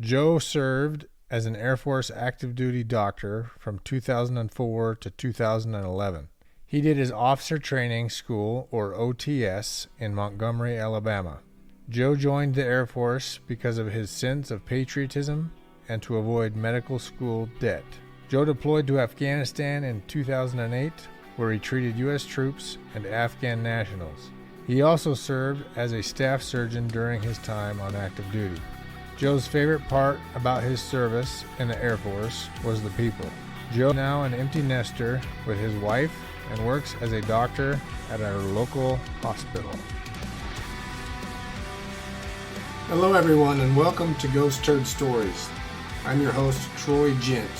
Joe served as an Air Force active duty doctor from 2004 to 2011. He did his officer training school, or OTS, in Montgomery, Alabama. Joe joined the Air Force because of his sense of patriotism and to avoid medical school debt. Joe deployed to Afghanistan in 2008, where he treated U.S. troops and Afghan nationals. He also served as a staff surgeon during his time on active duty. Joe's favorite part about his service in the Air Force was the people. Joe is now an empty nester with his wife and works as a doctor at our local hospital. Hello everyone and welcome to Ghost Turd Stories. I'm your host Troy Gent.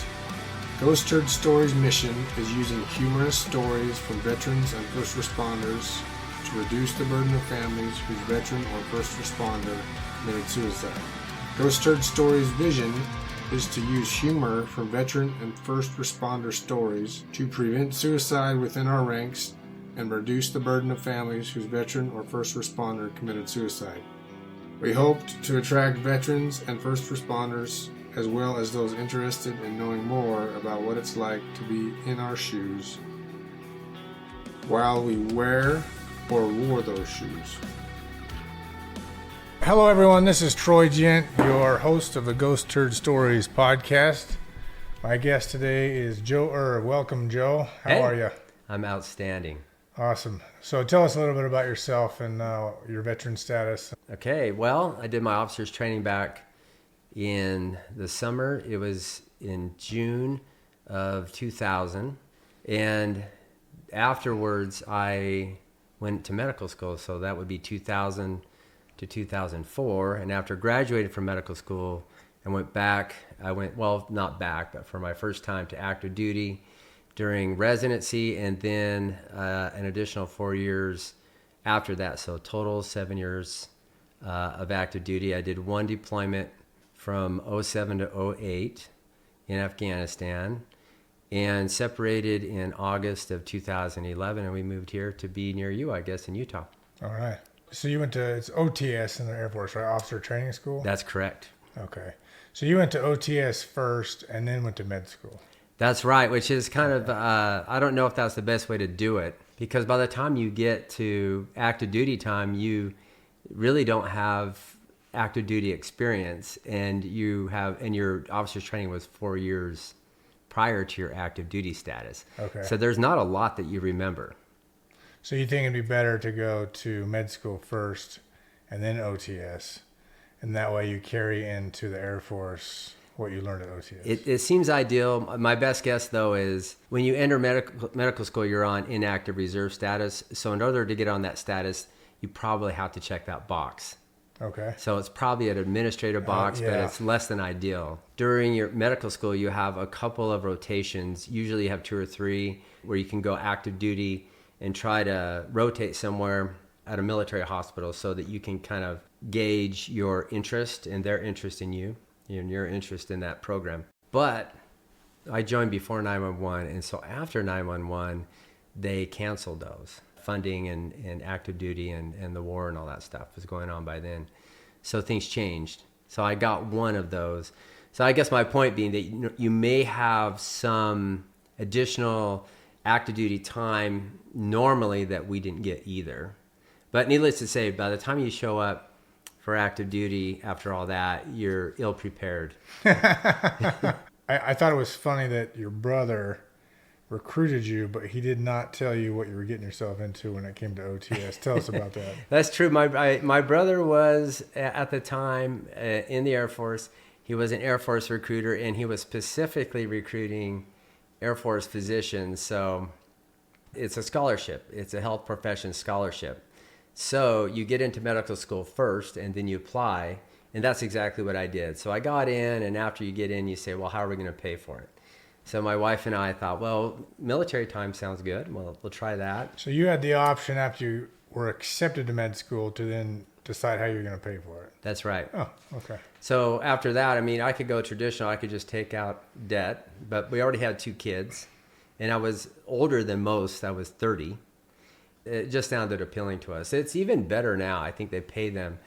Ghost Turd Stories' mission is using humorous stories from veterans and first responders to reduce the burden of families whose veteran or first responder committed suicide. Ghost Turd Stories' vision is to use humor from veteran and first responder stories to prevent suicide within our ranks and reduce the burden of families whose veteran or first responder committed suicide. We hoped to attract veterans and first responders as well as those interested in knowing more about what it's like to be in our shoes while we wear or wore those shoes. Hello everyone, this is Troy Gent, your host of the Ghost Turd Stories podcast. My guest today is Joe Erb. Welcome, Joe. How are you? I'm outstanding. Awesome. So tell us a little bit about yourself and your veteran status. Okay, well, I did my officer's training back in the summer. It was in June of 2000. And afterwards, I went to medical school. So that would be 2000 to 2004. And after graduating from medical school, I went, well, not back, but for my first time to active duty during residency, and then an additional 4 years after that. So total 7 years of active duty. I did one deployment from 07 to 08 in Afghanistan and separated in August of 2011, and we moved here to be near you, I guess, in Utah. All right. So you went to, it's OTS in the Air Force, right? Officer Training School? That's correct. Okay. So you went to OTS first and then went to med school. That's right, which is kind of, I don't know if that's the best way to do it, because by the time you get to active duty time, you really don't have active duty experience, and your officer's training was 4 years prior to your active duty status. Okay. So there's not a lot that you remember. So you think it'd be better to go to med school first and then OTS, and that way you carry into the Air Force what you learned at OTS? It seems ideal. My best guess, though, is when you enter medical school, you're on inactive reserve status. So in order to get on that status, you probably have to check that box. Okay. So it's probably an administrative box, but it's less than ideal. During your medical school, you have a couple of rotations. Usually you have 2 or 3 where you can go active duty and try to rotate somewhere at a military hospital so that you can kind of gauge your interest and their interest in you and your interest in that program. But I joined before 911, and so after 911, they canceled those. Funding and active duty and the war and all that stuff was going on by then. So things changed. So I got one of those. So I guess my point being that you may have some additional active duty time normally that we didn't get either. But needless to say, by the time you show up for active duty after all that, you're ill prepared. I thought it was funny that your brother recruited you, but he did not tell you what you were getting yourself into when it came to OTS. Tell us about that. That's true. My brother was, at the time, in the Air Force. He was an Air Force recruiter, and he was specifically recruiting Air Force physicians. So it's a scholarship. It's a health profession scholarship. So you get into medical school first, and then you apply, and that's exactly what I did. So I got in, and after you get in, you say, well, how are we going to pay for it? So my wife and I thought, well, military time sounds good. Well, we'll try that. So you had the option after you were accepted to med school to then decide how you're going to pay for it. That's right. Oh, okay. So after that, I mean, I could go traditional. I could just take out debt, but we already had 2 kids, and I was older than most. I was 30. It just sounded appealing to us. It's even better now. I think they pay them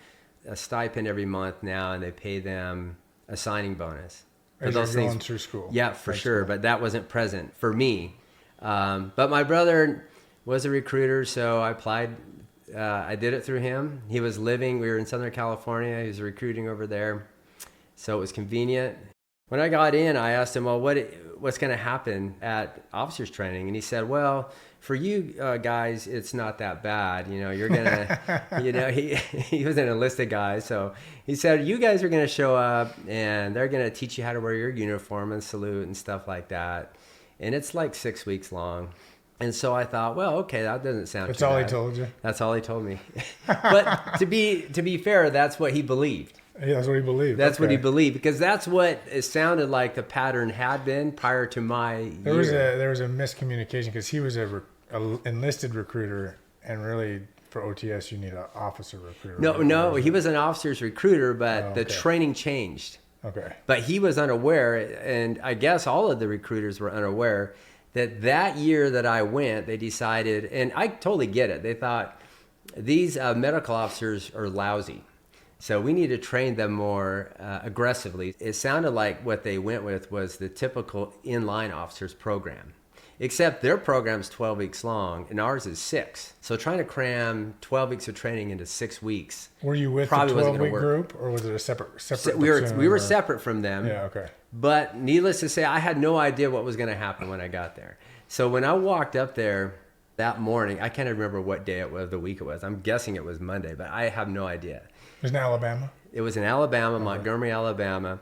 a stipend every month now, and they pay them a signing bonus. But As those you're things, going through school. yeah, for High sure. school. But that wasn't present for me. But my brother was a recruiter, so I applied. I did it through him. He was living. We were in Southern California. He was recruiting over there, so it was convenient. When I got in, I asked him, "Well, what's going to happen at officers training?" And he said, "Well, for you guys, it's not that bad. You know, you're gonna, he was an enlisted guy, so he said, you guys are gonna show up, and they're gonna teach you how to wear your uniform and salute and stuff like that, and it's like 6 weeks long." And so I thought, well, okay, that doesn't sound That's too all bad. he told you? That's all he told me. But to be fair, that's what he believed. Yeah, that's what he believed. That's what he Okay. believed, because that's what it sounded like the pattern had been prior to my There year. was a miscommunication because he was a enlisted recruiter, and really for OTS you need an officer recruiter. No, he was an officer's recruiter, but Oh, the okay. training changed. Okay. But he was unaware, and I guess all of the recruiters were unaware, that year that I went, they decided, and I totally get it, they thought, these medical officers are lousy, so we need to train them more aggressively. It sounded like what they went with was the typical inline officers program, except their program's 12 weeks long, and ours is 6. So trying to cram 12 weeks of training into 6 weeks. Were you with the Probably wasn't gonna 12-week work. group, or was it a separate So we were or- separate from them. Yeah, okay. But needless to say, I had no idea what was going to happen when I got there. So when I walked up there that morning, I can't remember what day it was, the week it was. I'm guessing it was Monday, but I have no idea. It was in Alabama? It was in Alabama, Montgomery, Alabama.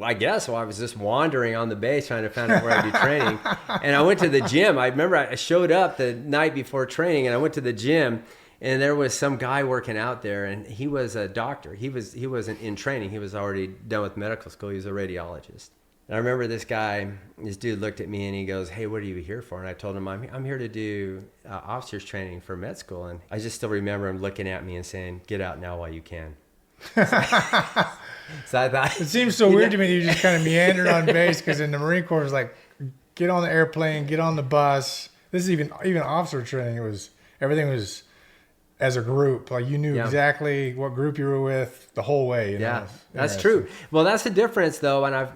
I guess I was just wandering on the base trying to find out where I'd be training. And I went to the gym. I remember I showed up the night before training, and I went to the gym, and there was some guy working out there, and he was a doctor. He wasn't in training. He was already done with medical school. He was a radiologist. And I remember this dude looked at me and he goes, "Hey, what are you here for?" And I told him, I'm here to do officers training for med school. And I just still remember him looking at me and saying, "Get out now while you can." So I thought, It seems so weird to me that you just kind of meandered on base, because in the Marine Corps it was like, get on the airplane, get on the bus. This is even officer training. Everything was as a group. Like you knew Yeah. exactly what group you were with the whole way. You yeah, know? that's Interesting. true. Well, that's the difference though. And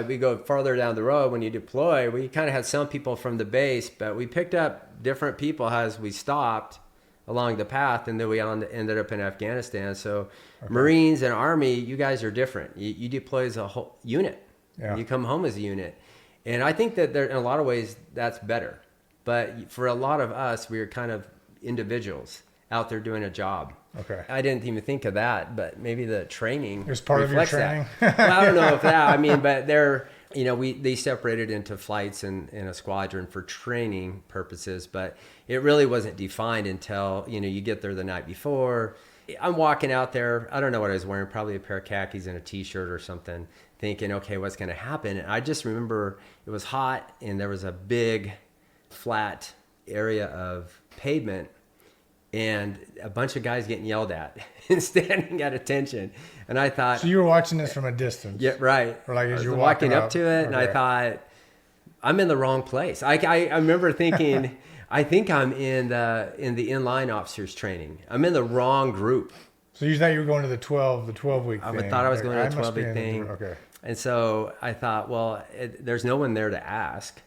we go farther down the road, when you deploy, we kind of had some people from the base, but we picked up different people as we stopped along the path, and then we ended up in Afghanistan. So Marines and Army, you guys are different. You deploy as a whole unit. Yeah. You come home as a unit. And I think that in a lot of ways, that's better. But for a lot of us, we are kind of individuals out there doing a job. Okay. I didn't even think of that, but maybe the training It was part of your reflects training. that. Well, I don't know if that, I mean, but they separated into flights and a squadron for training purposes, but it really wasn't defined until, you get there the night before. I'm walking out there, I don't know what I was wearing, probably a pair of khakis and a t-shirt or something, thinking, okay, what's going to happen? And I just remember it was hot, and there was a big flat area of pavement, and a bunch of guys getting yelled at and standing at attention. And I thought, So you were watching this from a distance. yeah, right. Or like as I you're was walking up up. to it, and I Okay. thought, I'm in the wrong place. I remember thinking, I think I'm in the inline officers training. I'm in the wrong group. So you thought you were going to the 12-week I thing. thought I was going to Like, a must be 12-week in the- thing. Okay. And so I thought, well, there's no one there to ask.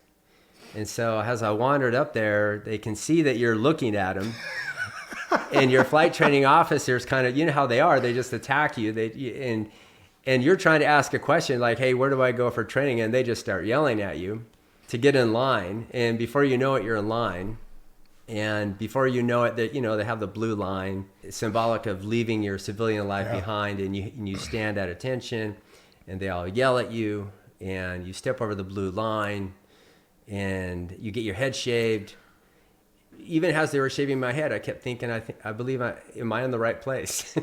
And so as I wandered up there, they can see that you're looking at them. And your flight training officers kind of, you know how they are, they just attack you. And you're trying to ask a question like, hey, where do I go for training? And they just start yelling at you to get in line. And before you know it, you're in line. And before you know it, they have the blue line, symbolic of leaving your civilian life Yeah. behind, and you stand at attention, and they all yell at you, and you step over the blue line, and you get your head shaved. Even as they were shaving my head, I kept thinking, I believe, am I in the right place?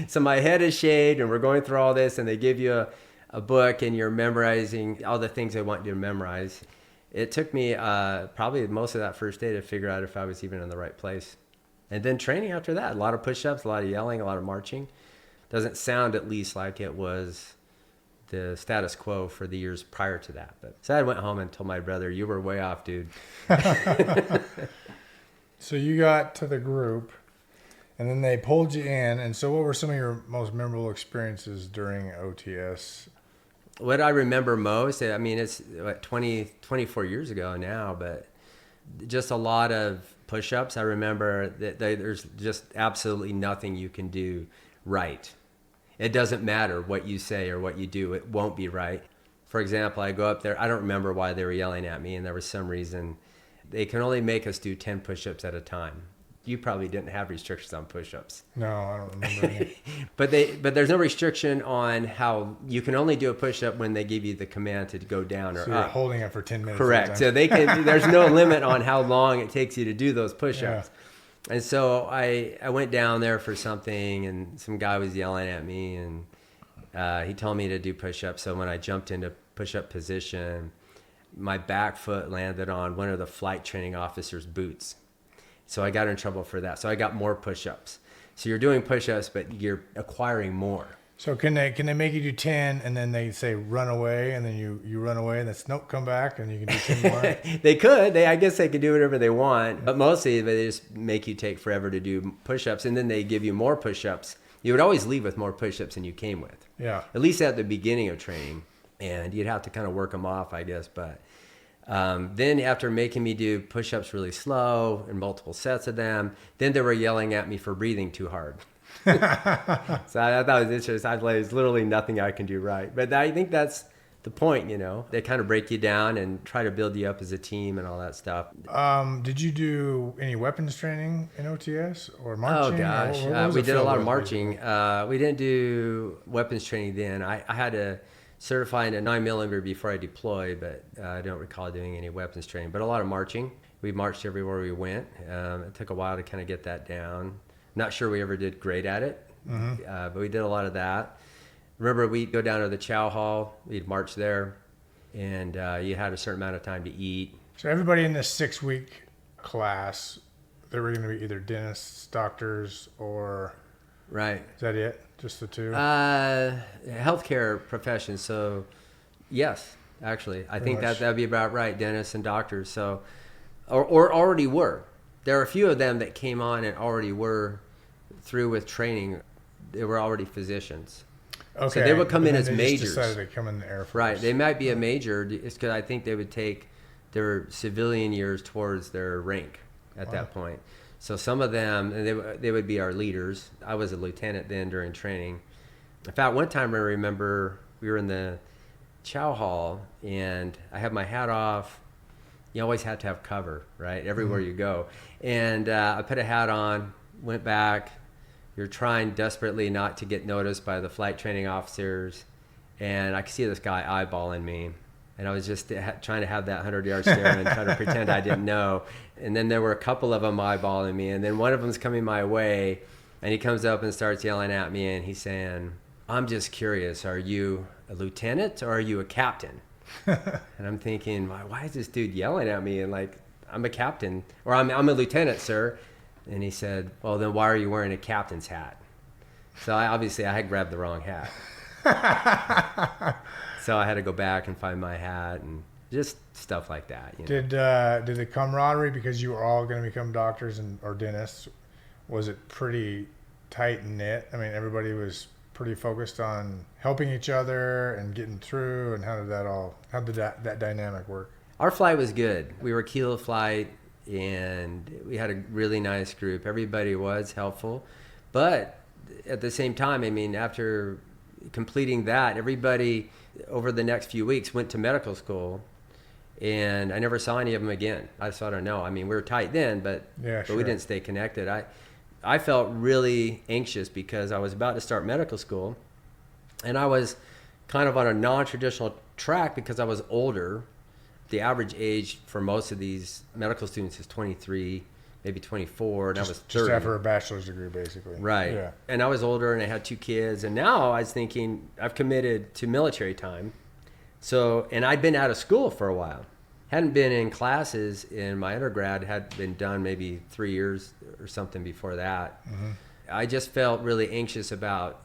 So my head is shaved, and we're going through all this, and they give you a book, and you're memorizing all the things they want you to memorize. It took me probably most of that first day to figure out if I was even in the right place. And then training after that, a lot of push-ups, a lot of yelling, a lot of marching. Doesn't sound at least like it was the status quo for the years prior to that. But so I went home and told my brother, "You were way off, dude." So you got to the group, And then they pulled you in. And so what were some of your most memorable experiences during OTS? What I remember most, I mean, it's 24 years ago now, but just a lot of push-ups. I remember that there's just absolutely nothing you can do right. It doesn't matter what you say or what you do. It won't be right. For example, I go up there. I don't remember why they were yelling at me, and there was some reason. They can only make us do 10 push-ups at a time. You probably didn't have restrictions on push-ups. No, I don't remember any. But there's no restriction on how you can only do a push-up when they give you the command to go down or so you're up. holding it for 10 minutes. Correct. So they can. There's no limit on how long it takes you to do those push-ups. Yeah. And so I went down there for something, and some guy was yelling at me, and he told me to do push-ups. So when I jumped into push-up position, my back foot landed on one of the flight training officer's boots. So I got in trouble for that. So I got more push-ups. So you're doing push-ups, but you're acquiring more. So can they make you do 10 and then they say run away, and then you run away and that's nope, come back and you can do 10 more? They could. I guess they could do whatever they want. But mostly they just make you take forever to do push-ups, and then they give you more push-ups. You would always leave with more push-ups than you came with. Yeah. At least at the beginning of training. And you'd have to kind of work them off, I guess. But then after making me do push-ups really slow and multiple sets of them, then they were yelling at me for breathing too hard. So I thought it was interesting. There's literally nothing I can do right. But I think that's the point, you know. They kind of break you down and try to build you up as a team and all that stuff. Did you do any weapons training in OTS or marching? Oh, gosh. We did a lot of marching. We didn't do weapons training then. I had to certify in a 9mm before I deployed, but I don't recall doing any weapons training. But a lot of marching. We marched everywhere we went. It took a while to kind of get that down. Not sure we ever did great at it, but we did a lot of that. Remember, we'd go down to the chow hall. We'd march there, and you had a certain amount of time to eat. So everybody in this 6-week class, they were going to be either dentists, doctors, or... Right. Is that it? Just the two? Healthcare professions. So, yes, actually. I think that'd be about right, dentists and doctors. So, or already were. There are a few of them that came on and already were through with training. They were already physicians. Okay. So they would come in as they majors. Just decided to come in the Air Force. Right. They might be a major. It's because I think they would take their civilian years towards their rank at that point. So some of them, and they would be our leaders. I was a lieutenant then during training. In fact, one time I remember we were in the chow hall, and I had my hat off. You always have to have cover, right? Everywhere you go. And I put a hat on, went back. You're trying desperately not to get noticed by the flight training officers. And I could see this guy eyeballing me. And I was just trying to have that 100-yard stare and try to pretend I didn't know. And then there were a couple of them eyeballing me. And then one of them's coming my way. And he comes up and starts yelling at me. And he's saying, "I'm just curious. Are you a lieutenant or are you a captain?" And I'm thinking, why is this dude yelling at me? And like, I'm a captain. Or I'm a lieutenant, sir. And he said, "Well, then why are you wearing a captain's hat?" So I had grabbed the wrong hat. So I had to go back and find my hat and just stuff like that. You know? Did the camaraderie, because you were all going to become doctors or dentists, was it pretty tight knit? I mean, everybody was pretty focused on helping each other and getting through. And how did that dynamic work? Our flight was good. We were Kilo flight, and we had a really nice group. Everybody was helpful, but at the same time, I mean, after completing that, everybody over the next few weeks went to medical school, and I never saw any of them again. I just don't know. I mean, we were tight then, but we didn't stay connected. I felt really anxious because I was about to start medical school, and I was kind of on a non-traditional track because I was older. The average age for most of these medical students is 23, maybe 24, and I was 30. Just after a bachelor's degree, basically. Right. Yeah. And I was older, and I had 2 kids, and now I was thinking, I've committed to military time. So, and I'd been out of school for a while. Hadn't been in classes in my undergrad, had been done maybe 3 years or something before that. Mm-hmm. I just felt really anxious about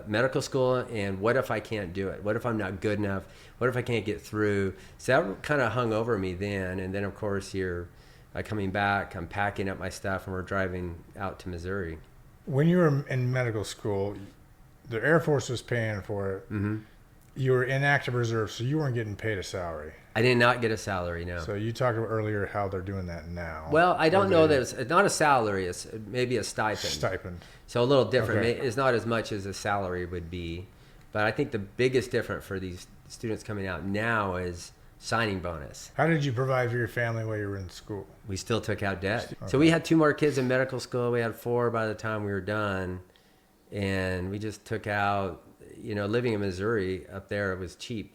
medical school, and what if I can't do it? What if I'm not good enough? What if I can't get through? So that kind of hung over me then. And then, of course, coming back, I'm packing up my stuff, and we're driving out to Missouri. When you were in medical school, the Air Force was paying for it. Mm-hmm. You were in active reserve, so you weren't getting paid a salary. I did not get a salary, no. So you talked about earlier how they're doing that now. Well, I don't know that it's not a salary. It's maybe a stipend. So a little different. Okay. It's not as much as a salary would be. But I think the biggest difference for these students coming out now is signing bonus. How did you provide for your family while you were in school? We still took out debt. Okay. So we had 2 more kids in medical school. We had 4 by the time we were done. And we just took out, living in Missouri up there, it was cheap.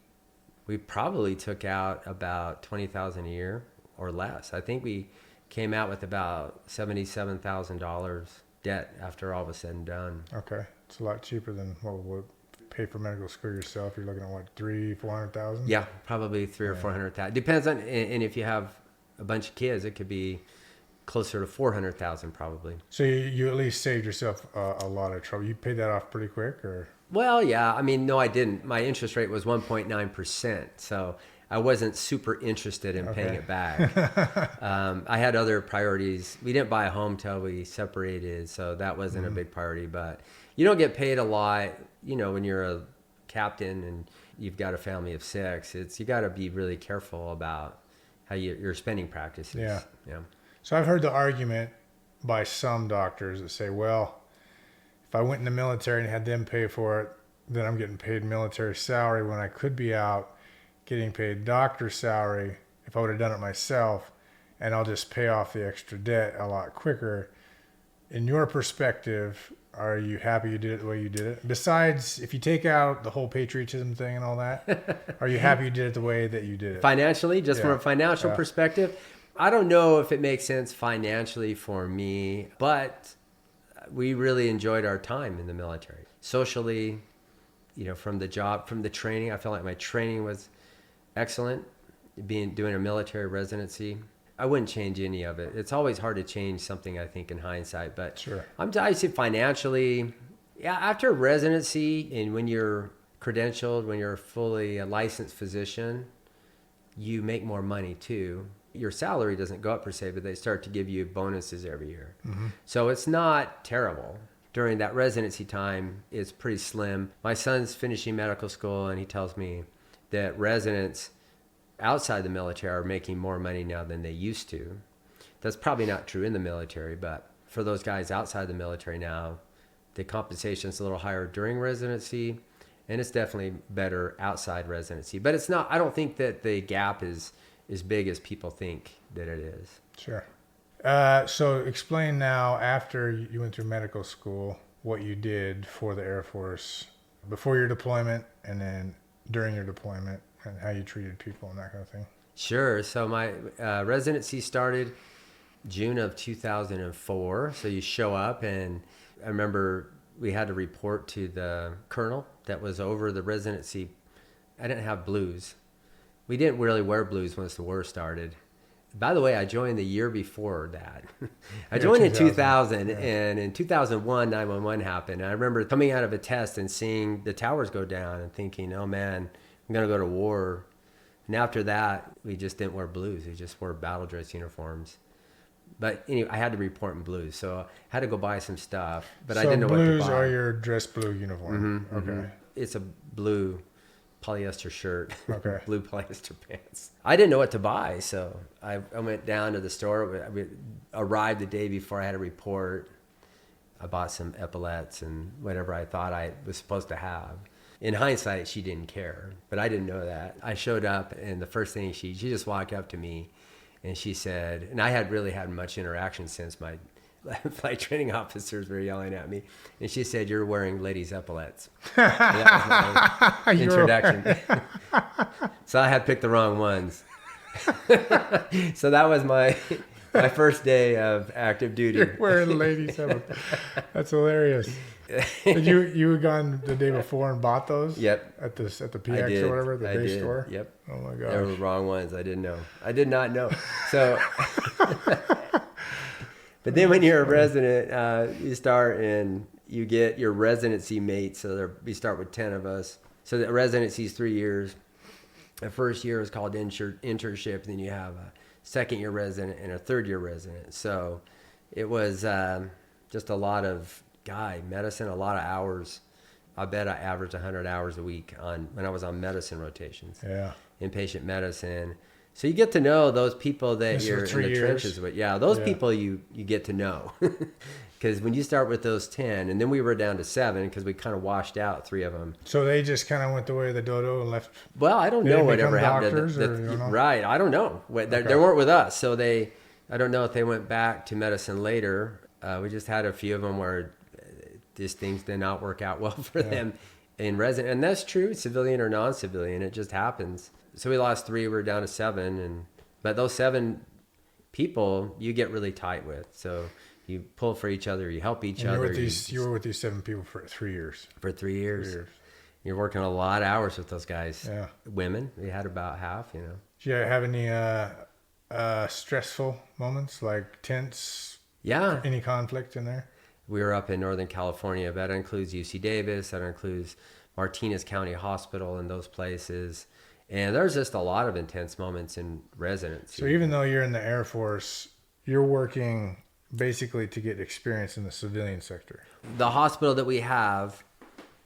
We probably took out about $20,000 a year or less. I think we came out with about $77,000 debt after all was said and done. Okay. It's a lot cheaper than what would pay for medical school yourself. You're looking at what, $300,000-$400,000? Yeah, probably 300,000 or 400,000. Depends on, and if you have a bunch of kids, it could be closer to 400,000 probably. So you at least saved yourself a lot of trouble. You paid that off pretty quick, or? Well, yeah. I mean, no, I didn't. My interest rate was 1.9%, so I wasn't super interested in paying it back. I had other priorities. We didn't buy a home till we separated, so that wasn't a big priority. But you don't get paid a lot, when you're a captain and you've got a family of 6. You got to be really careful about how your spending practices. Yeah. Yeah. So I've heard the argument by some doctors that say, well, if I went in the military and had them pay for it, then I'm getting paid military salary when I could be out getting paid doctor salary if I would have done it myself, and I'll just pay off the extra debt a lot quicker. In your perspective, are you happy you did it the way you did it? Besides, if you take out the whole patriotism thing and all that, are you happy you did it the way that you did it? Financially, just from a financial perspective, I don't know if it makes sense financially for me, but we really enjoyed our time in the military. Socially, from the job, from the training, I felt like my training was excellent. Doing a military residency, I wouldn't change any of it. It's always hard to change something, I think, in hindsight. But sure. I say financially, after residency and when you're credentialed, when you're a fully licensed physician, you make more money too. Your salary doesn't go up per se, but they start to give you bonuses every year. Mm-hmm. So it's not terrible. During that residency time, it's pretty slim. My son's finishing medical school, and he tells me that residents outside the military are making more money now than they used to. That's probably not true in the military, but for those guys outside the military now, the compensation is a little higher during residency, and it's definitely better outside residency. But it's not, I don't think that the gap is as big as people think that it is. Sure. So explain now, after you went through medical school, what you did for the Air Force before your deployment and then during your deployment, and how you treated people and that kind of thing. Sure. So my residency started June of 2004. So you show up, and I remember we had to report to the colonel that was over the residency. I didn't have blues. We didn't really wear blues once the war started. By the way, I joined the year before that. I joined in 2000, and in 2001, 9/11 happened. And I remember coming out of a test and seeing the towers go down and thinking, oh man, I'm going to go to war. And after that, we just didn't wear blues. We just wore battle dress uniforms. But anyway, I had to report in blues, so I had to go buy some stuff. But I didn't know what to buy. So blues are your dress blue uniform. Mm-hmm, okay. Mm-hmm. It's a blue polyester shirt, blue polyester pants. I didn't know what to buy, so I went down to the store. We arrived the day before I had a report. I bought some epaulettes and whatever I thought I was supposed to have. In hindsight, she didn't care, but I didn't know that. I showed up, and the first thing she just walked up to me, and she said, and I had really had much interaction since my flight training officers were yelling at me, and she said, "You're wearing ladies' epaulettes." That was my introduction. So I had picked the wrong ones. So that was my first day of active duty. You're wearing ladies' epaulettes. That's hilarious. Did you had gone the day before and bought those? Yep. At the PX or whatever, the base store? Yep. Oh my gosh. They were the wrong ones. I didn't know. I did not know. So but then when you're a resident, you start and you get your residency mates. So we start with 10 of us. So the residency is 3 years. The first year is called internship. Then you have a second year resident and a third year resident. So it was just a lot of guy, medicine, a lot of hours. I bet I averaged 100 hours a week when I was on medicine rotations. Yeah. Inpatient medicine. So you get to know those people that you're in the trenches with. Yeah, those people you get to know. Because when you start with those 10, and then we were down to 7 because we kind of washed out 3 of them. So they just kind of went the way of the dodo and left. Well, I don't know whatever happened. Right, I don't know. They weren't with us, so I don't know if they went back to medicine later. We just had a few of them where these things did not work out well for them in resident, and that's true, civilian or non-civilian. It just happens. So we lost 3. We're down to 7, but those 7 people you get really tight with. So you pull for each other, you help each other. You were with these 7 people for 3 years. For 3 years. 3 years. You're working a lot of hours with those guys. Yeah. Women, we had about half. Do you have any stressful moments, like tense? Yeah. Any conflict in there? We were up in Northern California. That includes UC Davis. That includes Martinez County Hospital and those places. And there's just a lot of intense moments in residency. So even though you're in the Air Force, you're working basically to get experience in the civilian sector. The hospital that we have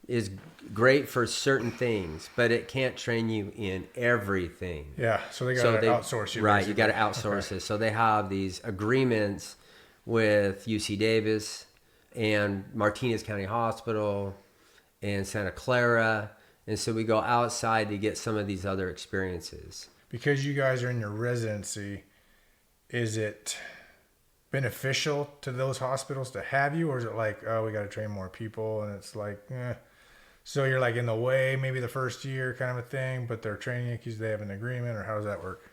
is great for certain things, but it can't train you in everything. Yeah, so they got to outsource you. Right, basically. You got to outsource it. So they have these agreements with UC Davis and Martinez County Hospital and Santa Clara. And so we go outside to get some of these other experiences. Because you guys are in your residency, is it beneficial to those hospitals to have you? Or is it like, oh, we got to train more people? And it's like, So you're like in the way, maybe the first year kind of a thing, but they're training you because they have an agreement, or how does that work?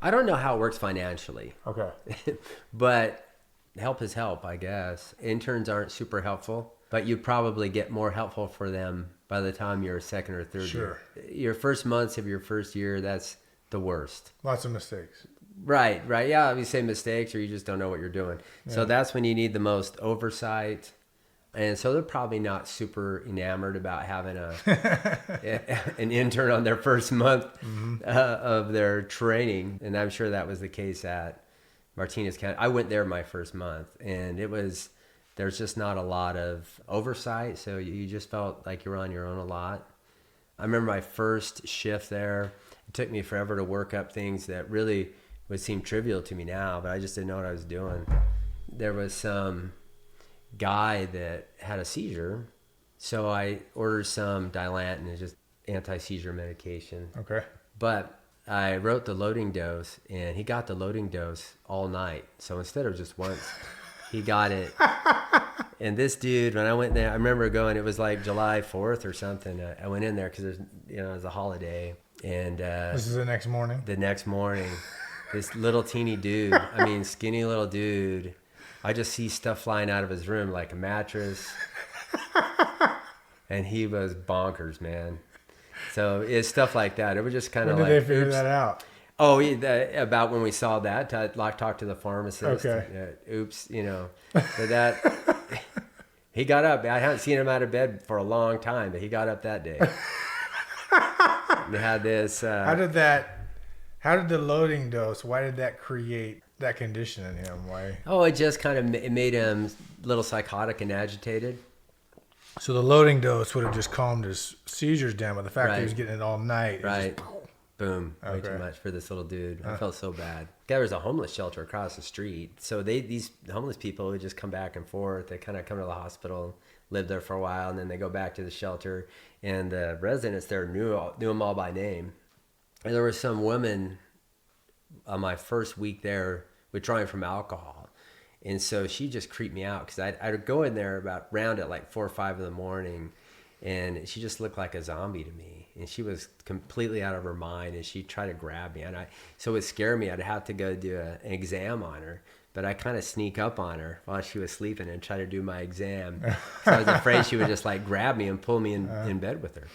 I don't know how it works financially. Okay. But help is help, I guess. Interns aren't super helpful, but you probably get more helpful for them by the time you're a second or third year. Your first months of your first year, that's the worst. Lots of mistakes. Right. Yeah, you say mistakes or you just don't know what you're doing. Yeah. So that's when you need the most oversight. And so they're probably not super enamored about having an intern on their first month of their training. And I'm sure that was the case at Martinez County. I went there my first month, and there's just not a lot of oversight. So you just felt like you were on your own a lot. I remember my first shift there. It took me forever to work up things that really would seem trivial to me now, but I just didn't know what I was doing. There was some guy that had a seizure, so I ordered some Dilantin, it's just anti-seizure medication. Okay. But I wrote the loading dose, and he got the loading dose all night. So instead of just once, he got it. And this dude, when I went there, I remember going, it was like July 4th or something. I went in there because it was a holiday. And this is the next morning? The next morning. This little teeny dude, skinny little dude, I just see stuff flying out of his room like a mattress. And he was bonkers, man. So it's stuff like that. It was just kind of like, when did they figure that out? Oh, about when we saw that, talk to the pharmacist. Okay. Oops, But that, he got up. I haven't seen him out of bed for a long time, but he got up that day. They had this. How did the loading dose, why did that create that condition in him? Why? Oh, it just kind of it made him a little psychotic and agitated. So the loading dose would have just calmed his seizures down, but the fact that he was getting it all night. Right. Boom. Way too much for this little dude. I felt so bad. There was a homeless shelter across the street. So these homeless people would just come back and forth. They kind of come to the hospital, live there for a while, and then they go back to the shelter. And the residents there knew them all by name. And there was some woman on my first week there withdrawing from alcohol. And so she just creeped me out because I'd go in there around at like 4 or 5 in the morning, and she just looked like a zombie to me. And she was completely out of her mind, and she'd try to grab me. So it would scare me. I'd have to go do an exam on her. But I kind of sneak up on her while she was sleeping and try to do my exam. So I was afraid she would just like grab me and pull me in bed with her.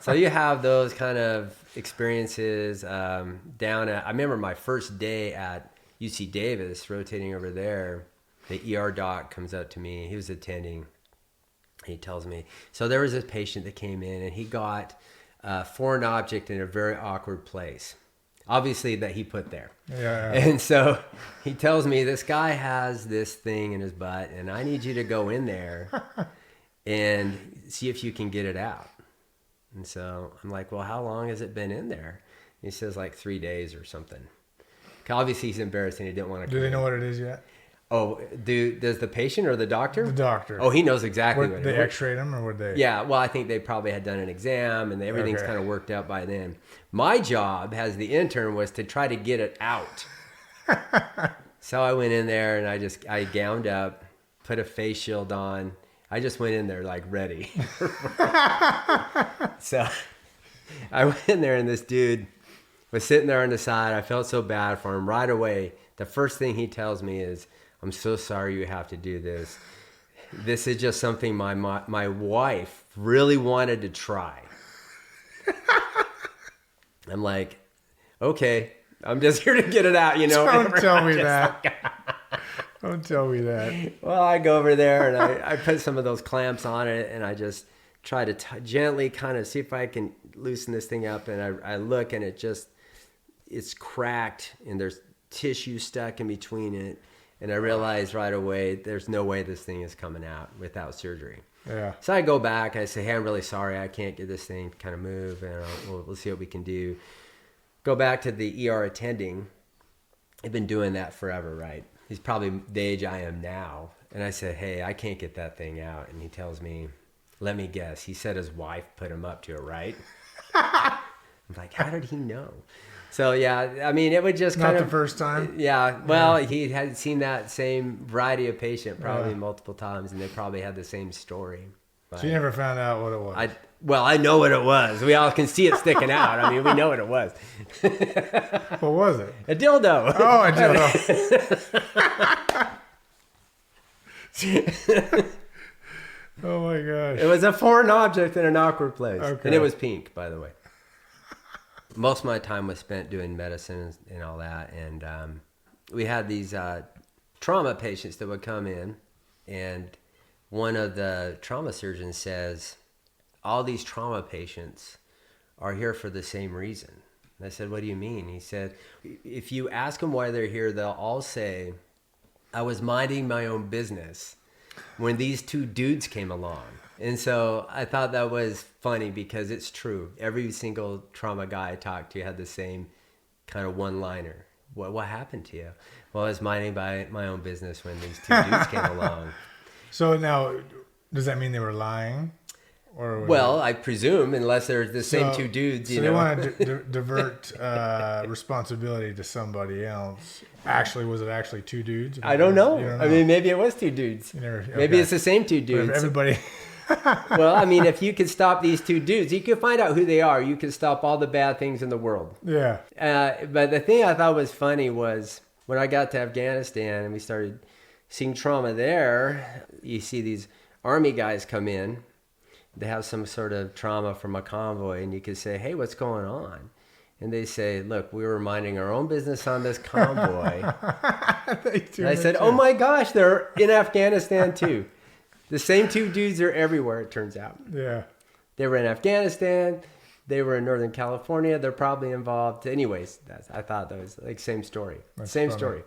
So you have those kind of experiences down at, I remember my first day at UC Davis rotating over there, the ER doc comes up to me. He was attending. He tells me, so there was this patient that came in and he got a foreign object in a very awkward place. obviously that he put there. Yeah. And so he tells me, this guy has this thing in his butt, and I need you to go in there and see if you can get it out. And so I'm like, well, how long has it been in there? He says like 3 days or something. Obviously he's embarrassed and he didn't want to. Do they know what it is yet? Oh, does the patient or the doctor? The doctor. Oh, he knows exactly what they x-rayed him, or would they? Yeah, well, I think they probably had done an exam and everything's kind of worked out by then. My job as the intern was to try to get it out. So I went in there and I gowned up, put a face shield on. I just went in there like ready. So I went in there and this dude was sitting there on the side. I felt so bad for him right away. The first thing he tells me is, I'm so sorry you have to do this. This is just something my wife really wanted to try. I'm like, okay, I'm just here to get it out, Don't tell me that. Don't tell me that. Well, I go over there and I put some of those clamps on it and I just try to gently kind of see if I can loosen this thing up. And I look and it's cracked and there's tissue stuck in between it. And I realized right away, there's no way this thing is coming out without surgery. Yeah. So I go back, I say, hey, I'm really sorry. I can't get this thing to kind of move. And we'll see what we can do. Go back to the ER attending. I've been doing that forever, right? He's probably the age I am now. And I said, hey, I can't get that thing out. And he tells me, let me guess. He said his wife put him up to it, right? I'm like, how did he know? So, yeah, I mean, it would just kind of... Not the first time? Yeah. Well, he had seen that same variety of patient probably multiple times, and they probably had the same story. But so you never found out what it was? I know what it was. We all can see it sticking out. I mean, we know what it was. What was it? A dildo. Oh, a dildo. Oh, my gosh. It was a foreign object in an awkward place. Okay. And it was pink, by the way. Most of my time was spent doing medicine and all that. And we had these trauma patients that would come in. And one of the trauma surgeons says, all these trauma patients are here for the same reason. And I said, what do you mean? He said, if you ask them why they're here, they'll all say, I was minding my own business when these two dudes came along. And so I thought that was funny because it's true. Every single trauma guy I talked to had the same kind of one-liner. What happened to you? Well, I was minding my own business when these two dudes came along. So now, does that mean they were lying? Well, I presume, unless they're the same two dudes. So they want to divert responsibility to somebody else. Actually, was it actually two dudes? I don't know. You don't know. I mean, maybe it was two dudes. Maybe it's the same two dudes. Everybody. Well, I mean, if you could stop these two dudes, you could find out who they are. You could stop all the bad things in the world. Yeah. But the thing I thought was funny was when I got to Afghanistan and we started seeing trauma there, you see these army guys come in. They have some sort of trauma from a convoy, and you could say, hey, what's going on? And they say, look, we were minding our own business on this convoy. And I said, oh my gosh, they're in Afghanistan too. The same two dudes are everywhere, it turns out. Yeah. They were in Afghanistan. They were in Northern California. They're probably involved. Anyways, I thought that was like same story. That's same funny. Story.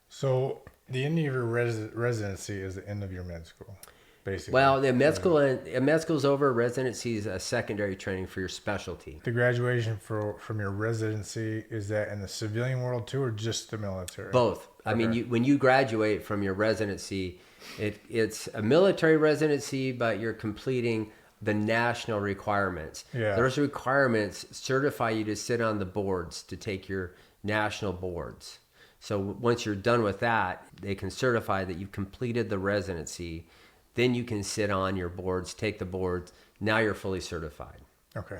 So the end of your residency is the end of your med school, basically. Well, the med school's over. Residency is a secondary training for your specialty. The graduation from your residency, is that in the civilian world too, or just the military? Both. I mean, when you graduate from your residency, it's a military residency, but you're completing the national requirements. Yeah. Those requirements certify you to sit on the boards to take your national boards. So once you're done with that, they can certify that you've completed the residency. Then you can sit on your boards, take the boards. Now you're fully certified. Okay.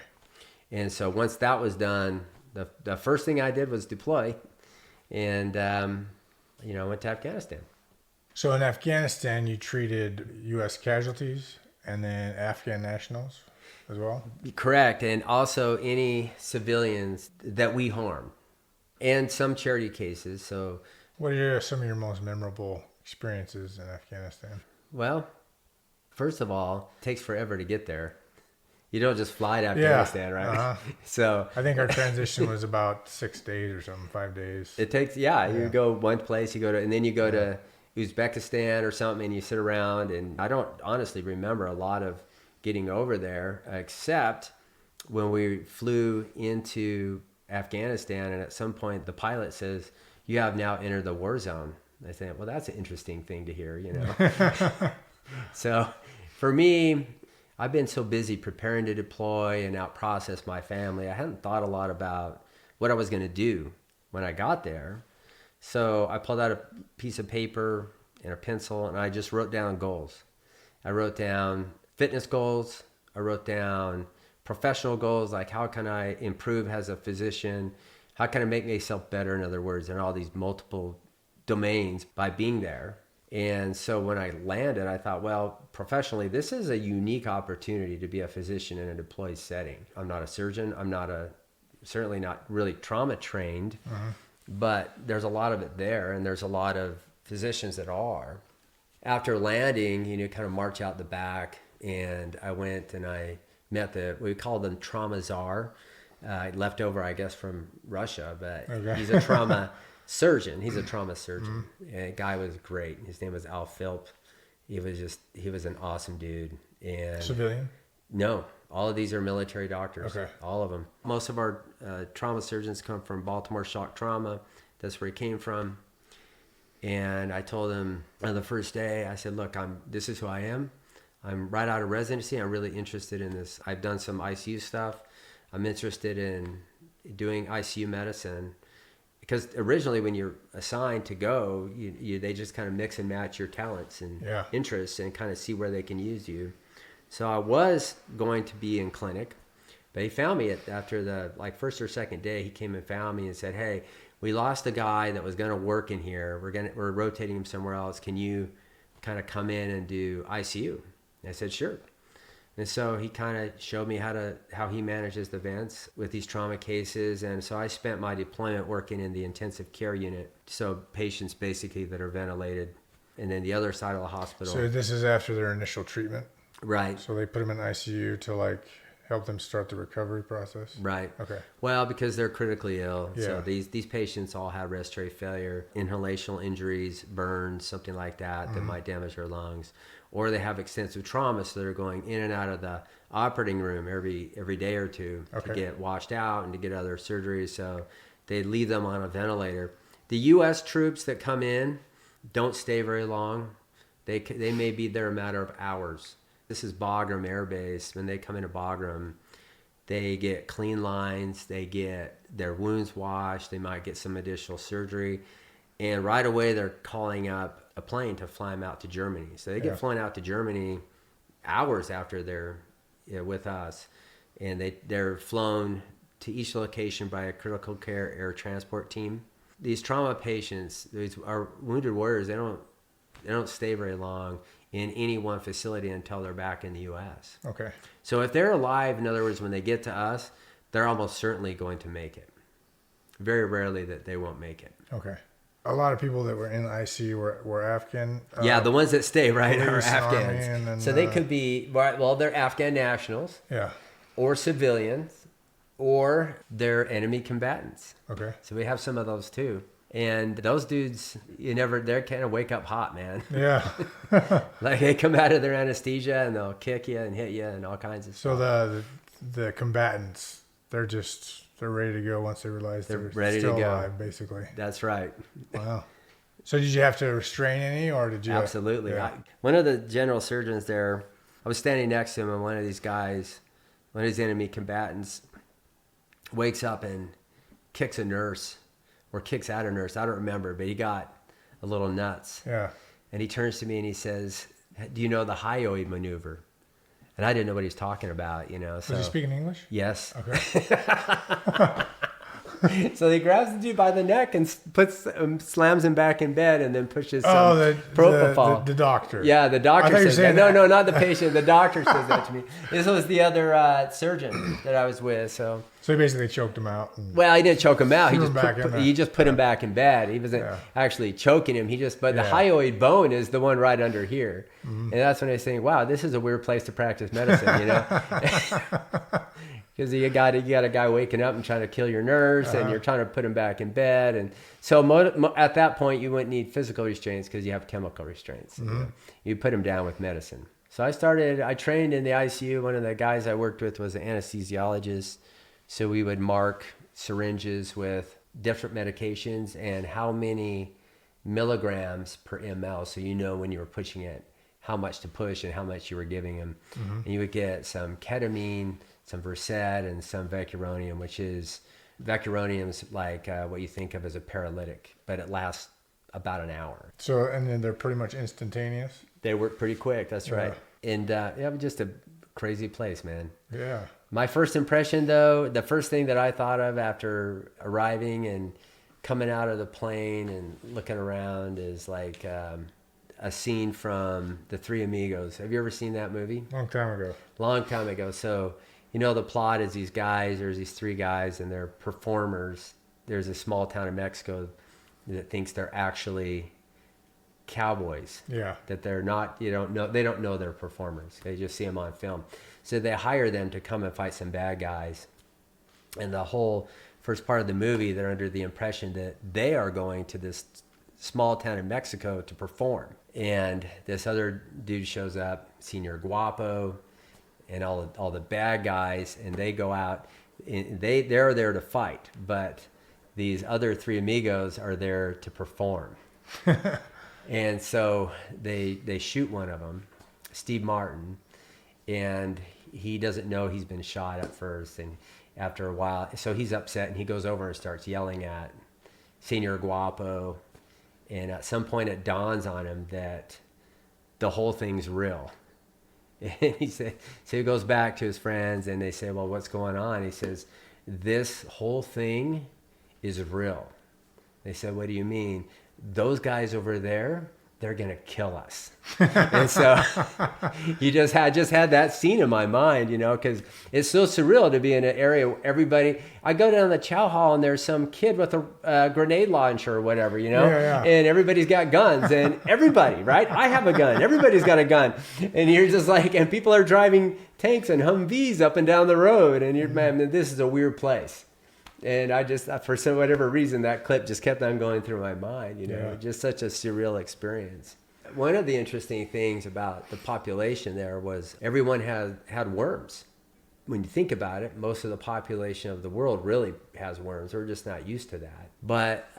And so once that was done, the first thing I did was deploy, and I went to Afghanistan. So in Afghanistan, you treated U.S. casualties and then Afghan nationals as well? Correct. And also any civilians that we harm, and some charity cases. So what are some of your most memorable experiences in Afghanistan? Well, first of all, it takes forever to get there. You don't just fly to Afghanistan, right? Uh-huh. So I think our transition was about 6 days or something, 5 days. it takes, you go one place, and then you go to Uzbekistan or something, and you sit around. And I don't honestly remember a lot of getting over there, except when we flew into Afghanistan, and at some point the pilot says, "You have now entered the war zone." I think, well, that's an interesting thing to hear, you know. So for me, I've been so busy preparing to deploy and out process my family. I hadn't thought a lot about what I was going to do when I got there. So I pulled out a piece of paper and a pencil, and I just wrote down goals. I wrote down fitness goals. I wrote down professional goals, like how can I improve as a physician? How can I make myself better, in other words, in all these multiple domains by being there. And so when I landed, I thought, well, professionally, this is a unique opportunity to be a physician in a deployed setting. I'm not a surgeon. I'm certainly not really trauma trained, but there's a lot of it there. And there's a lot of physicians that are. After landing, kind of march out the back, and I went and I met we call them trauma czar, left over, I guess, from Russia, but he's a trauma surgeon. He's a trauma surgeon. And the guy was great. His name was Al Philp. He was an awesome dude. And civilian? No, all of these are military doctors. Okay. All of them. Most of our trauma surgeons come from Baltimore Shock Trauma. That's where he came from. And I told him on the first day, I said, look, this is who I am. I'm right out of residency. I'm really interested in this. I've done some ICU stuff. I'm interested in doing ICU medicine. Because originally when you're assigned to go, they just kind of mix and match your talents and interests and kind of see where they can use you. So I was going to be in clinic, but he found me after the first or second day. He came and found me and said, hey, we lost a guy that was going to work in here. We're rotating him somewhere else. Can you kind of come in and do ICU? And I said, sure. And so he kind of showed me how he manages the vents with these trauma cases. And so I spent my deployment working in the intensive care unit. So patients basically that are ventilated. And then the other side of the hospital. So this is after their initial treatment? Right. So they put them in ICU to help them start the recovery process? Right. Okay. Well, because they're critically ill. Yeah. So these patients all have respiratory failure, inhalational injuries, burns, something like that might damage their lungs. Or they have extensive trauma, so they're going in and out of the operating room every day or two to get washed out and to get other surgeries. So they leave them on a ventilator. The U.S. troops that come in don't stay very long. They may be there a matter of hours. This is Bagram Air Base. When they come into Bagram, they get clean lines. They get their wounds washed. They might get some additional surgery. And right away, they're calling up a plane to fly them out to Germany. So they get flown out to Germany hours after they're with us. And they're flown to each location by a critical care air transport team. These trauma patients, our wounded warriors, they don't stay very long in any one facility until they're back in the U.S. Okay. So if they're alive, in other words, when they get to us, they're almost certainly going to make it. Very rarely that they won't make it. Okay. A lot of people that were in ICU were Afghan. The ones that stay, right, are police, Afghans. Army, and then, so they could be, they're Afghan nationals. Yeah. Or civilians, or they're enemy combatants. Okay. So we have some of those too. And those dudes, they're kind of wake up hot, man. Yeah. They come out of their anesthesia and they'll kick you and hit you and all kinds of stuff. So the combatants, they're ready to go once they realize they're ready still to go. alive, basically. That's right. Wow. So did you have to restrain any, or did you? Absolutely. Yeah. One of the general surgeons there, I was standing next to him, and one of these guys, one of these enemy combatants, wakes up and kicks a nurse, or kicks out a nurse. I don't remember, but he got a little nuts. Yeah. And he turns to me and he says, "Do you know the hyoid maneuver?" And I didn't know what he was talking about, So, Was he speaking English? Yes. Okay. So he grabs the dude by the neck and slams him back in bed, and then pushes some propofol. The doctor. Yeah, the doctor says that. that. No, not the patient. The doctor says that to me. This was the other surgeon that I was with. So he basically choked him out. Well, he didn't choke him out. He just put him Yeah. back in bed. He wasn't actually choking him. But the hyoid bone is the one right under here. Mm-hmm. And that's when I was saying, wow, this is a weird place to practice medicine, you know? Because you got a guy waking up and trying to kill your nurse, and you're trying to put him back in bed. And so at that point, you wouldn't need physical restraints because you have chemical restraints. Mm-hmm. You put him down with medicine. So I trained in the ICU. One of the guys I worked with was an anesthesiologist. So we would mark syringes with different medications and how many milligrams per ml. So you know when you were pushing it, how much to push and how much you were giving him. Mm-hmm. And you would get some ketamine, some Versed, and some vecuronium, which is like what you think of as a paralytic, but it lasts about an hour. So, and then they're pretty much instantaneous? They work pretty quick, that's right. And it was just a crazy place, man. Yeah. My first impression, though, the first thing that I thought of after arriving and coming out of the plane and looking around is like a scene from The Three Amigos. Have you ever seen that movie? Long time ago. So, you know, the plot is there's these three guys and they're performers. There's a small town in Mexico that thinks they're actually cowboys. Yeah. That they're not, they don't know they're performers. They just see them on film. So they hire them to come and fight some bad guys. And the whole first part of the movie, they're under the impression that they are going to this small town in Mexico to perform. And this other dude shows up, Senor Guapo, and all the bad guys, and they go out. And they're there to fight, but these other three amigos are there to perform. And so they shoot one of them, Steve Martin, and he doesn't know he's been shot at first. And after a while, so he's upset, and he goes over and starts yelling at Senor Guapo. And at some point it dawns on him that the whole thing's real. And so he goes back to his friends, and they say, well, what's going on? He says, this whole thing is real. They said, what do you mean? Those guys over there, they're going to kill us. And so you just had that scene in my mind, you know, because it's so surreal to be in an area where everybody, I go down the chow hall and there's some kid with a grenade launcher or whatever, you know, and everybody's got guns, and everybody, right? I have a gun. Everybody's got a gun. And you're just like, and people are driving tanks and Humvees up and down the road. And you're, man, this is a weird place. And I just, for some whatever reason, that clip just kept on going through my mind, you know, just such a surreal experience. One of the interesting things about the population there was everyone had worms. When you think about it, most of the population of the world really has worms. We're just not used to that. But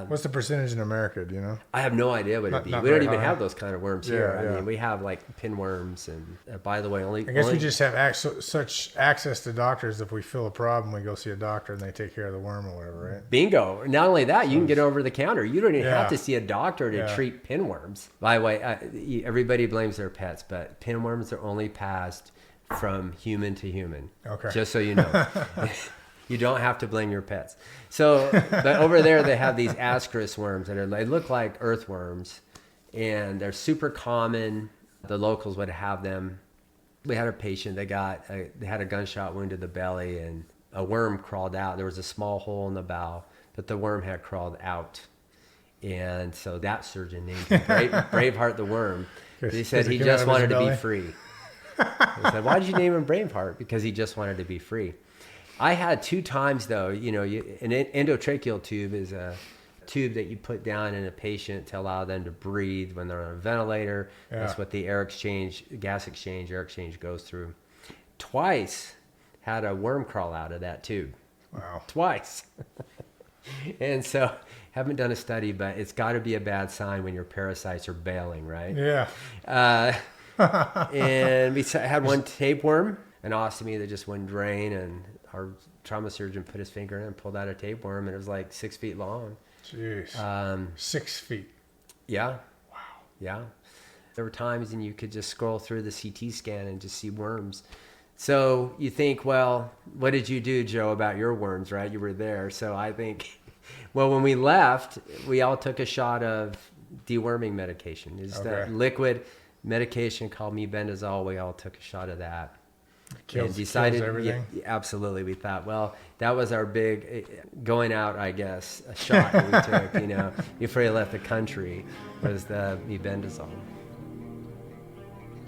what's the percentage in America? Do you know? I have no idea what it'd be. We don't even have those kind of worms here. I mean, we have like pinworms, and by the way, I guess we just have such access to doctors. If we feel a problem, we go see a doctor, and they take care of the worm or whatever, right? Bingo. Not only that, you can get over the counter. You don't even have to see a doctor to treat pinworms. By the way, everybody blames their pets, but pinworms are only passed from human to human. Okay. Just so you know. You don't have to blame your pets. So, but over there they have these ascaris worms, and they look like earthworms, and they're super common. The locals would have them. We had a patient they had a gunshot wound to the belly, and a worm crawled out. There was a small hole in the bowel, but the worm had crawled out. And so that surgeon named him Braveheart the worm. He said he just wanted to be free. I said, why did you name him Braveheart? Because he just wanted to be free. I had 2 times, though, you know, an endotracheal tube is a tube that you put down in a patient to allow them to breathe when they're on a ventilator. That's what the air exchange goes through. Twice had a worm crawl out of that tube. Wow. Twice. And so haven't done a study, but it's got to be a bad sign when your parasites are bailing, right? Yeah. And we had one tapeworm, an ostomy that just wouldn't drain, and our trauma surgeon put his finger in and pulled out a tapeworm, and it was like 6 feet long. Jeez. 6 feet. Yeah. Wow. Yeah. There were times and you could just scroll through the CT scan and just see worms. So you think, well, what did you do, Joe, about your worms, right? You were there. So I think, well, when we left, we all took a shot of deworming medication. It's Okay. that liquid medication called mebendazole. We all took a shot of that. Kills everything. Yeah, absolutely. We thought, well, that was our big going out, I guess, a shot that we took, before we left the country, was the mebendazole.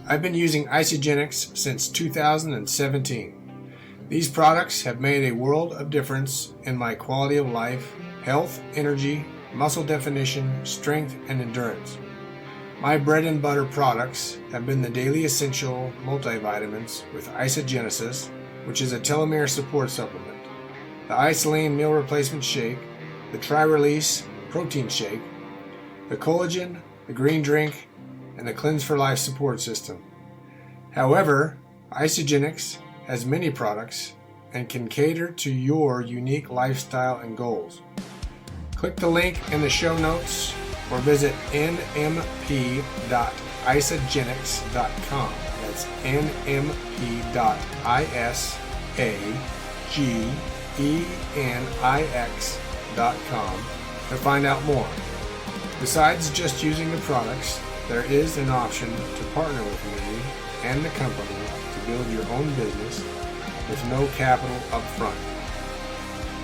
I've been using Isagenix since 2017. These products have made a world of difference in my quality of life, health, energy, muscle definition, strength, and endurance. My bread and butter products have been the Daily Essential multivitamins with Isagenesis, which is a telomere support supplement, the Isolane meal replacement shake, the Tri-Release protein shake, the collagen, the green drink, and the Cleanse for Life support system. However, Isagenix has many products and can cater to your unique lifestyle and goals. Click the link in the show notes or visit nmp.isagenix.com. That's nmp.isagenix.com to find out more. Besides just using the products, there is an option to partner with me and the company to build your own business with no capital up front.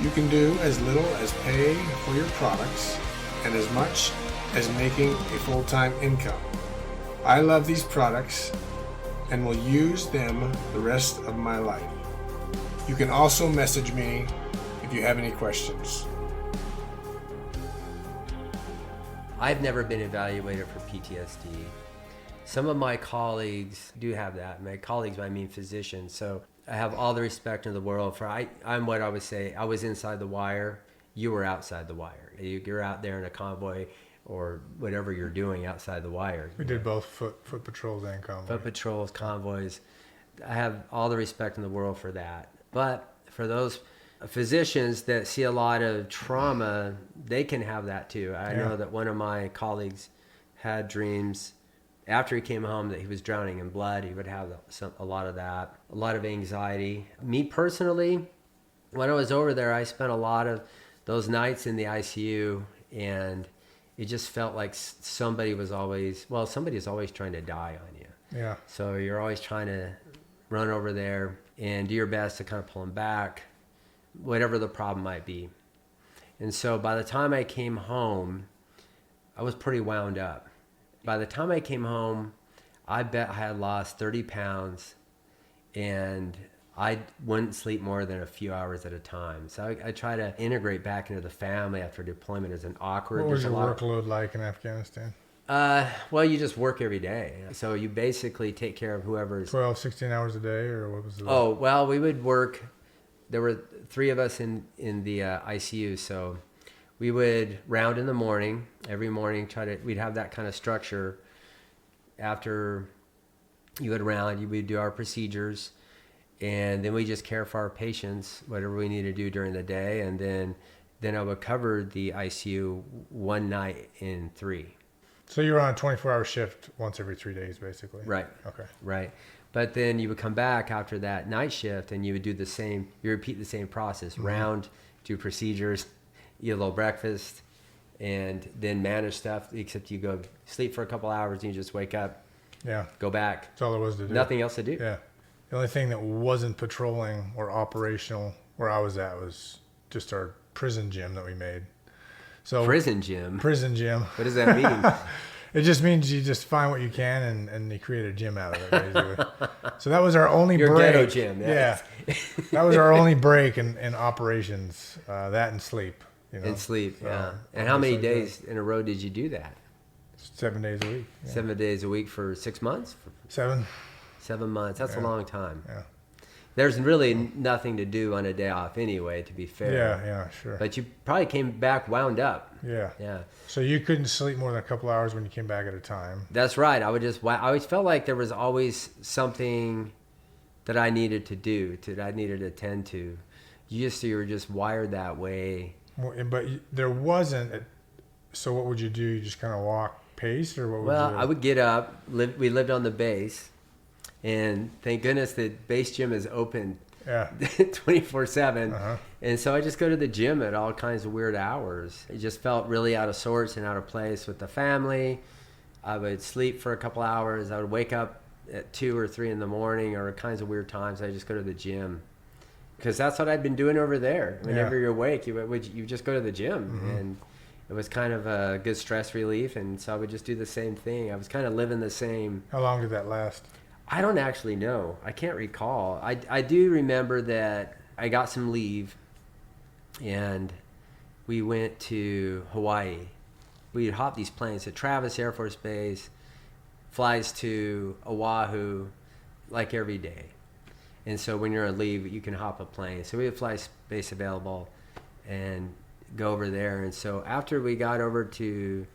You can do as little as pay for your products and as much as making a full-time income. I love these products and will use them the rest of my life. You can also message me if you have any questions. I've never been evaluated for PTSD. Some of my colleagues do have that. My colleagues, I mean physicians. So I have all the respect in the world for, I'm what I would say, I was inside the wire, you were outside the wire. You're out there in a convoy or whatever you're doing outside the wire. We did both foot patrols and convoys. Foot patrols, convoys. I have all the respect in the world for that. But for those physicians that see a lot of trauma, they can have that too. I know that one of my colleagues had dreams after he came home that he was drowning in blood. He would have a lot of that, a lot of anxiety. Me personally, when I was over there, I spent a lot of those nights in the ICU, and it just felt like somebody is always trying to die on you. Yeah. So you're always trying to run over there and do your best to kind of pull them back, whatever the problem might be. And so by the time I came home, I was pretty wound up. By the time I came home, I bet I had lost 30 pounds, and I wouldn't sleep more than a few hours at a time. So I try to integrate back into the family after deployment. Isn't awkward. What was your workload like in Afghanistan? Well, you just work every day. So you basically take care of whoever's... 12, 16 hours a day, or what was it? Oh, well, we would work... There were 3 of us in the ICU, so we would round in the morning. Every morning, we'd have that kind of structure. After you would round, we'd do our procedures, and then we just care for our patients, whatever we need to do during the day, and then I would cover the ICU one night in 3. So you were on a 24-hour shift once every 3 days, basically? Right. Okay. Right. But then you would come back after that night shift, and you would do the same, you repeat the same process, round, do procedures, eat a little breakfast, and then manage stuff, except you go sleep for a couple hours and you just wake up, go back. That's all there was to do. Nothing else to do. Yeah. The only thing that wasn't patrolling or operational where I was at was just our prison gym that we made. So Prison gym? Prison gym. What does that mean? It just means you just find what you can and they create a gym out of it, basically. So that was our only break. Your ghetto gym. Yeah. That was our only break in operations, that and sleep. And sleep, yeah. And how many days in a row did you do that? 7 days a week. Yeah. 7 days a week for 6 months? 7. 7 months. That's a long time. Yeah. There's really nothing to do on a day off anyway, to be fair. Yeah, sure. But you probably came back wound up. Yeah. Yeah. So you couldn't sleep more than a couple hours when you came back at a time. That's right. I always felt like there was always something that I needed to do, that I needed to attend to. You were just wired that way. But there wasn't. So what would you do? You just kind of walk pace, or what? Well, I would get up. We lived on the base, And thank goodness the base gym is open Yeah. 24/7. Uh-huh. And so I just go to the gym at all kinds of weird hours. It just felt really out of sorts and out of place with the family. I would sleep for a couple hours. I would wake up at 2 or 3 in the morning, or kinds of weird times. I just go to the gym because that's what I'd been doing over there. Whenever you're awake, you just go to the gym, and it was kind of a good stress relief. And so I would just do the same thing. I was kind of living the same. How long did that last? I don't actually know. I can't recall. I do remember that I got some leave, and we went to Hawaii. We'd hop these planes. So Travis Air Force Base flies to Oahu like every day. And so when you're on leave, you can hop a plane. So we had fly space available and go over there. And so after we got over to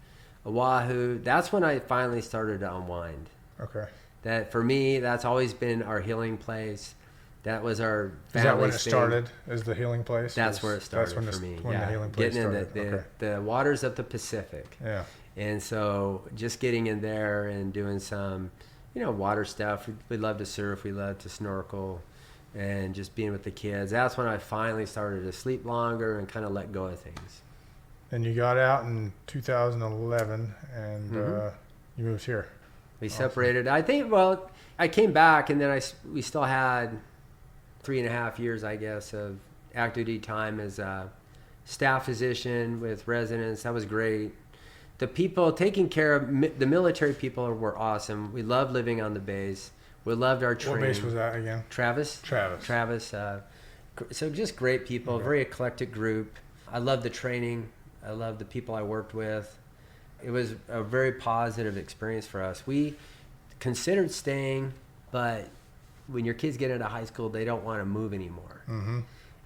Oahu, that's when I finally started to unwind. Okay. That for me, that's always been our healing place. That was our family. Is that when it thing. started? Is the healing place? That's where it started that's when for me. When the healing place getting started. in the waters of the Pacific. Yeah. And so just getting in there and doing some, water stuff. We love to surf. We love to snorkel, and just being with the kids. That's when I finally started to sleep longer and kind of let go of things. And you got out in 2011, and you moved here. We separated. I think. Well, I came back, and then we still had 3.5 years, I guess, of active duty time as a staff physician with residents. That was great. The people taking care of the military people were awesome. We loved living on the base. We loved our training. What base was that again? Travis. So just great people, very eclectic group. I loved the training. I loved the people I worked with. It was a very positive experience for us. We considered staying, but when your kids get into high school, they don't want to move anymore. Mm-hmm.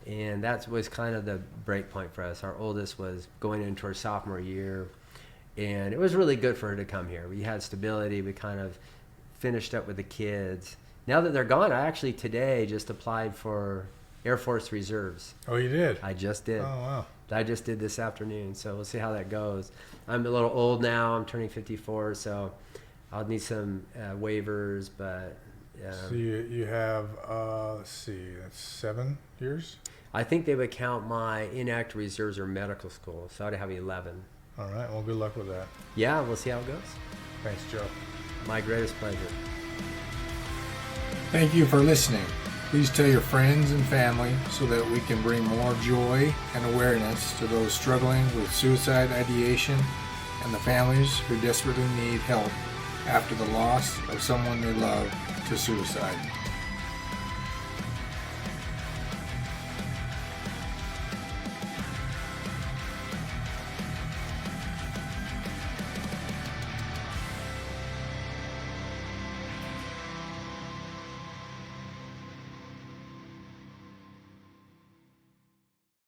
And that was kind of the break point for us. Our oldest was going into her sophomore year, and it was really good for her to come here. We had stability. We kind of finished up with the kids. Now that they're gone, I actually today just applied for Air Force Reserves. Oh, you did? I just did. Oh, wow. I just did this afternoon, so we'll see how that goes. I'm a little old now. I'm turning 54, so I'll need some waivers, but... So you have, let's see, that's 7 years? I think they would count my inactive reserves or medical school, so I'd have 11. All right, well, good luck with that. Yeah, we'll see how it goes. Thanks, Joe. My greatest pleasure. Thank you for listening. Please tell your friends and family so that we can bring more joy and awareness to those struggling with suicide ideation and the families who desperately need help after the loss of someone they love to suicide.